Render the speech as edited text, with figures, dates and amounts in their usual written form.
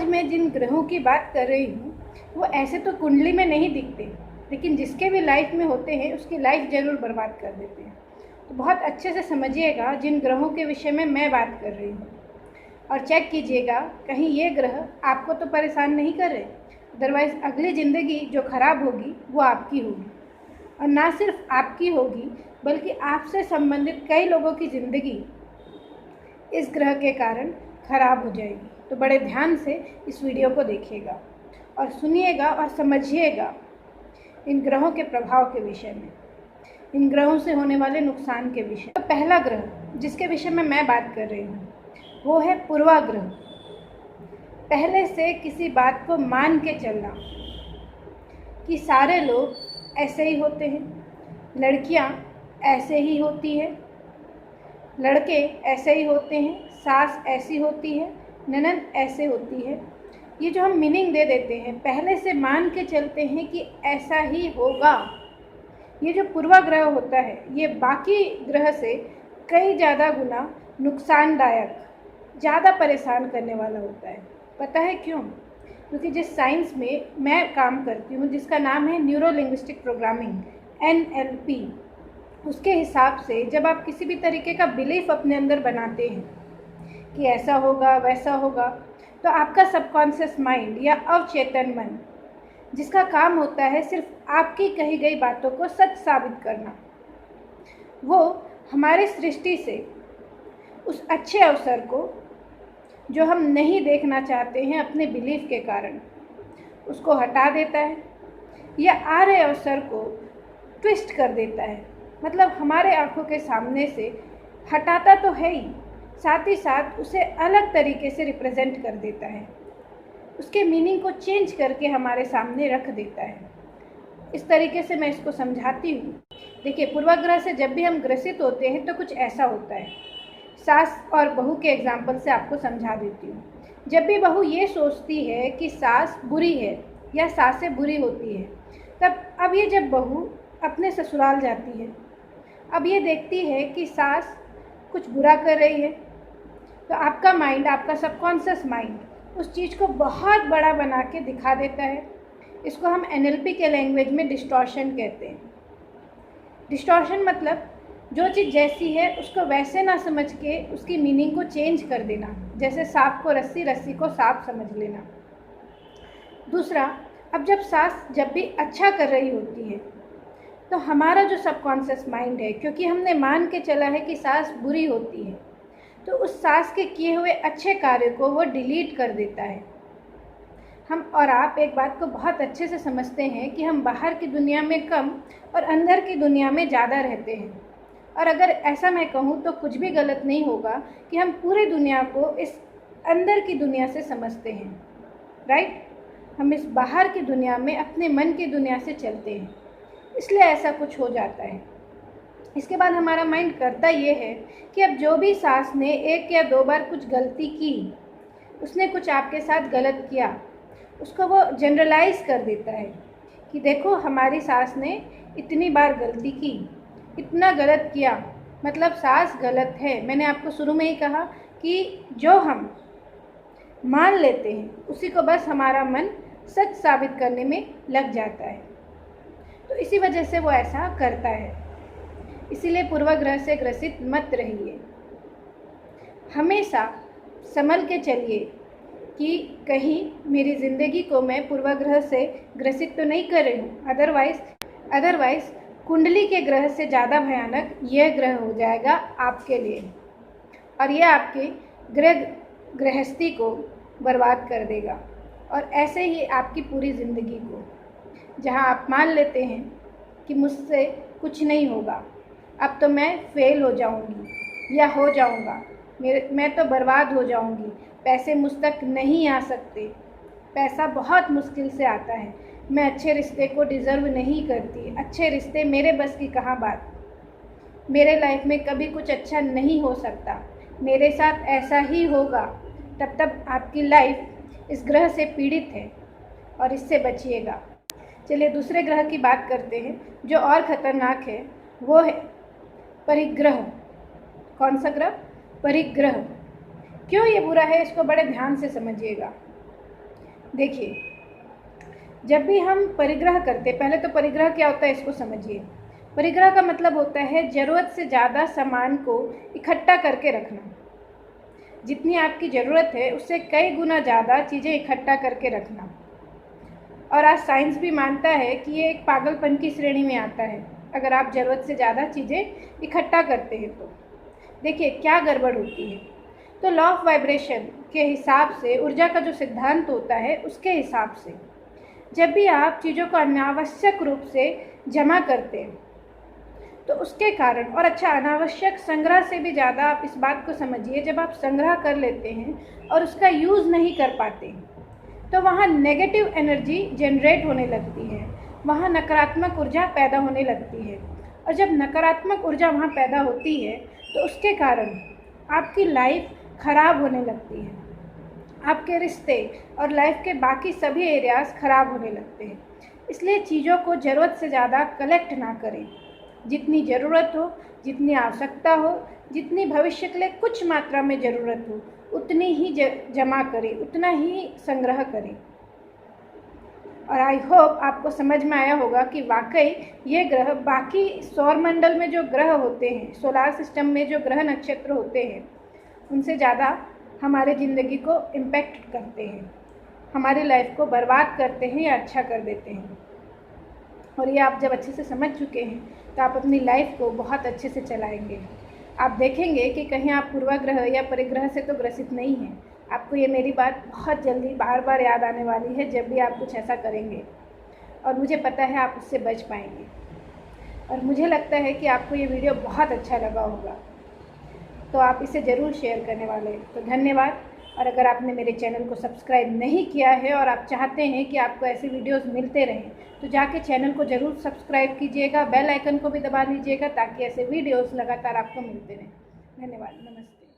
मैं जिन ग्रहों की बात कर रही हूँ वो ऐसे तो कुंडली में नहीं दिखते, लेकिन जिसके भी लाइफ में होते हैं उसकी लाइफ ज़रूर बर्बाद कर देते हैं। तो बहुत अच्छे से समझिएगा जिन ग्रहों के विषय में मैं बात कर रही हूँ, और चेक कीजिएगा कहीं ये ग्रह आपको तो परेशान नहीं कर रहे। अदरवाइज़ अगली ज़िंदगी जो ख़राब होगी वो आपकी होगी, और ना सिर्फ आपकी होगी बल्कि आपसे संबंधित कई लोगों की ज़िंदगी इस ग्रह के कारण ख़राब हो जाएगी। तो बड़े ध्यान से इस वीडियो को देखिएगा और सुनिएगा और समझिएगा इन ग्रहों के प्रभाव के विषय में, इन ग्रहों से होने वाले नुकसान के विषय। तो पहला ग्रह जिसके विषय में मैं बात कर रही हूँ वो है पूर्वाग्रह। पहले से किसी बात को मान के चलना कि सारे लोग ऐसे ही होते हैं, लड़कियाँ ऐसे ही होती है, लड़के ऐसे ही होते हैं, सास ऐसी होती है, ननद ऐसे होती है। ये जो हम मीनिंग दे देते हैं, पहले से मान के चलते हैं कि ऐसा ही होगा। ये जो पूर्वाग्रह होता है ये बाकी ग्रह से कई ज़्यादा गुना नुकसानदायक, ज़्यादा परेशान करने वाला होता है। पता है क्यों? क्योंकि जिस साइंस में मैं काम करती हूँ, जिसका नाम है न्यूरो लिंग्विस्टिक प्रोग्रामिंग NLP, उसके हिसाब से जब आप किसी भी तरीके का बिलीफ अपने अंदर बनाते हैं कि ऐसा होगा वैसा होगा, तो आपका सबकॉन्शियस माइंड या अवचेतन मन, जिसका काम होता है सिर्फ आपकी कही गई बातों को सच साबित करना, वो हमारी सृष्टि से उस अच्छे अवसर को जो हम नहीं देखना चाहते हैं अपने बिलीफ के कारण, उसको हटा देता है या आ रहे अवसर को ट्विस्ट कर देता है। मतलब हमारे आंखों के सामने से हटाता तो है ही, साथ ही साथ उसे अलग तरीके से रिप्रेजेंट कर देता है, उसके मीनिंग को चेंज करके हमारे सामने रख देता है। इस तरीके से मैं इसको समझाती हूँ। देखिए, पूर्वाग्रह से जब भी हम ग्रसित होते हैं तो कुछ ऐसा होता है। सास और बहू के एग्जाम्पल से आपको समझा देती हूँ। जब भी बहू ये सोचती है कि सास बुरी है या सासें बुरी होती है, तब अब ये जब बहू अपने ससुराल जाती है, अब ये देखती है कि सास कुछ बुरा कर रही है, तो आपका माइंड, आपका सबकॉन्शियस माइंड उस चीज़ को बहुत बड़ा बना के दिखा देता है। इसको हम NLP के लैंग्वेज में डिस्टॉर्शन कहते हैं। डिस्टॉर्शन मतलब जो चीज़ जैसी है उसको वैसे ना समझ के उसकी मीनिंग को चेंज कर देना, जैसे सांप को रस्सी, रस्सी को सांप समझ लेना। दूसरा, अब जब सास जब भी अच्छा कर रही होती है तो हमारा जो सबकॉन्शियस माइंड है, क्योंकि हमने मान के चला है कि सास बुरी होती है, तो उस सास के किए हुए अच्छे कार्य को वो डिलीट कर देता है। हम और आप एक बात को बहुत अच्छे से समझते हैं कि हम बाहर की दुनिया में कम और अंदर की दुनिया में ज़्यादा रहते हैं। और अगर ऐसा मैं कहूँ तो कुछ भी गलत नहीं होगा कि हम पूरी दुनिया को इस अंदर की दुनिया से समझते हैं, राइट? हम इस बाहर की दुनिया में अपने मन की दुनिया से चलते हैं, इसलिए ऐसा कुछ हो जाता है। इसके बाद हमारा माइंड करता ये है कि अब जो भी सास ने 1 या 2 बार कुछ गलती की, उसने कुछ आपके साथ गलत किया, उसको वो जनरलाइज कर देता है कि देखो हमारी सास ने इतनी बार गलती की, इतना गलत किया, मतलब सास गलत है। मैंने आपको शुरू में ही कहा कि जो हम मान लेते हैं उसी को बस हमारा मन सच साबित करने में लग जाता है, तो इसी वजह से वो ऐसा करता है। इसीलिए पूर्वाग्रह से ग्रसित मत रहिए, हमेशा संभल के चलिए कि कहीं मेरी ज़िंदगी को मैं पूर्वाग्रह से ग्रसित तो नहीं कर रही हूँ। अदरवाइज़ कुंडली के ग्रह से ज़्यादा भयानक यह ग्रह हो जाएगा आपके लिए, और यह आपके गृहस्थी को बर्बाद कर देगा, और ऐसे ही आपकी पूरी ज़िंदगी को, जहाँ आप मान लेते हैं कि मुझसे कुछ नहीं होगा, अब तो मैं फेल हो जाऊंगी या हो जाऊंगा, मैं तो बर्बाद हो जाऊंगी, पैसे मुझ तक नहीं आ सकते, पैसा बहुत मुश्किल से आता है, मैं अच्छे रिश्ते को डिज़र्व नहीं करती, अच्छे रिश्ते मेरे बस की कहाँ बात, मेरे लाइफ में कभी कुछ अच्छा नहीं हो सकता, मेरे साथ ऐसा ही होगा। तब आपकी लाइफ इस ग्रह से पीड़ित है और इससे बचिएगा। चलिए दूसरे ग्रह की बात करते हैं जो और ख़तरनाक है, वो है परिग्रह। कौन सा ग्रह? परिग्रह। क्यों ये बुरा है, इसको बड़े ध्यान से समझिएगा। देखिए, जब भी हम परिग्रह करते, पहले तो परिग्रह क्या होता है इसको समझिए। परिग्रह का मतलब होता है ज़रूरत से ज़्यादा सामान को इकट्ठा करके रखना। जितनी आपकी ज़रूरत है उससे कई गुना ज़्यादा चीज़ें इकट्ठा करके रखना। और आज साइंस भी मानता है कि ये एक पागलपन की श्रेणी में आता है अगर आप ज़रूरत से ज़्यादा चीज़ें इकट्ठा करते हैं तो। देखिए क्या गड़बड़ होती है। तो लॉ ऑफ वाइब्रेशन के हिसाब से, ऊर्जा का जो सिद्धांत होता है उसके हिसाब से, जब भी आप चीज़ों को अनावश्यक रूप से जमा करते हैं तो उसके कारण, और अच्छा अनावश्यक संग्रह से भी ज़्यादा आप इस बात को समझिए, जब आप संग्रह कर लेते हैं और उसका यूज़ नहीं कर पाते तो वहाँ नेगेटिव एनर्जी जनरेट होने लगती है, वहाँ नकारात्मक ऊर्जा पैदा होने लगती है। और जब नकारात्मक ऊर्जा वहाँ पैदा होती है तो उसके कारण आपकी लाइफ ख़राब होने लगती है, आपके रिश्ते और लाइफ के बाकी सभी एरियाज़ ख़राब होने लगते हैं। इसलिए चीज़ों को ज़रूरत से ज़्यादा कलेक्ट ना करें। जितनी ज़रूरत हो, जितनी आवश्यकता हो, जितनी भविष्य के लिए कुछ मात्रा में ज़रूरत हो, उतनी ही जमा करें, उतना ही संग्रह करें। और आई होप आपको समझ में आया होगा कि वाकई ये ग्रह बाकी सौरमंडल में जो ग्रह होते हैं, सोलार सिस्टम में जो ग्रह नक्षत्र होते हैं, उनसे ज़्यादा हमारे ज़िंदगी को इम्पेक्ट करते हैं, हमारी लाइफ को बर्बाद करते हैं या अच्छा कर देते हैं। और ये आप जब अच्छे से समझ चुके हैं तो आप अपनी लाइफ को बहुत अच्छे से चलाएंगे। आप देखेंगे कि कहीं आप पूर्वाग्रह या परिग्रह से तो ग्रसित नहीं हैं। आपको ये मेरी बात बहुत जल्दी बार बार याद आने वाली है जब भी आप कुछ ऐसा करेंगे, और मुझे पता है आप उससे बच पाएंगे। और मुझे लगता है कि आपको ये वीडियो बहुत अच्छा लगा होगा, तो आप इसे ज़रूर शेयर करने वाले हैं। तो धन्यवाद। और अगर आपने मेरे चैनल को सब्सक्राइब नहीं किया है और आप चाहते हैं कि आपको ऐसे वीडियोस मिलते रहें, तो जाके चैनल को ज़रूर सब्सक्राइब कीजिएगा, बेल आइकन को भी दबा लीजिएगा ताकि ऐसे वीडियोस लगातार आपको मिलते रहें। धन्यवाद। नमस्ते।